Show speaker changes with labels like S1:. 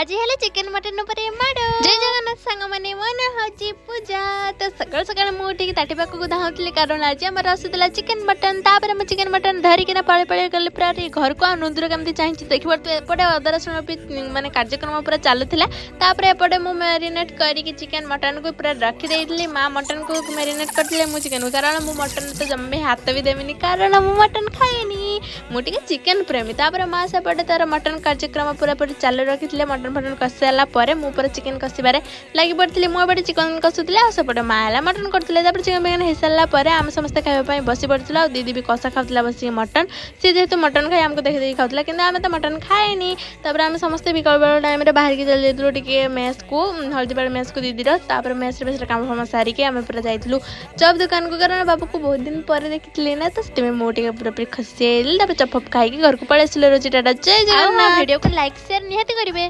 S1: आज हेले chicken mutton उपरे माडो जय जगन्नाथ सांग माने मन होची पूजा तो सकाळ सकाळ मु उठी ताटी पाखु धाउतले कारण आज हमर आसुतला चिकन मटन तापर हम चिकन मटन धरी के पळे पळे गले पूरा घर को नुद्र केमती चाहिए देखिब तो एपटे अदा रसुण माने कार्यक्रम पूरा चलुला तापर एपटे मु मैरिनेट करी चिकन मटन को पूरा रखी देइली मां मटन को मैरिनेट करथिले मु चिकन को कारण मु मटन तो जम्मे हाथ भी देमिनी कारण मु मटन खाएनी मु टिके चिकन प्रेमी तापर मां सेपटे तार मटन कार्यक्रम पूरा पूरी चालू रखिथिले मटन फटन कसी सारा पर मु पूरा चिकन कसिबारे लगी पड़ती मुझे चिकन कसुले आसपटे माँ मटन करते चिकन बिकन हो सारा पर आम समस्त खावाई बसी पड़ता और दीदी भी कषा खाऊला बस मटन सी जेहतु मटन खाए आमको देखी देखी खाऊला कि आम तो मटन खाएनी तापर आम समस्ते विकल बेल टाइम बाहर की चली जाइलु टिके मेस को हल्दीपाड़ मेस को दीदीर तापर मेस काम फाम सारिके आम पूरा जाइलु चप दुकान को कारण बाबू को बहुत दिन पर देखी ना तो से मुझे पूरा पूरी खसी चप फप खाई घर को पड़े रोजी टाटा जय जगन्नाथ वीडियो को लाइक शेयर निहाती करेंगे।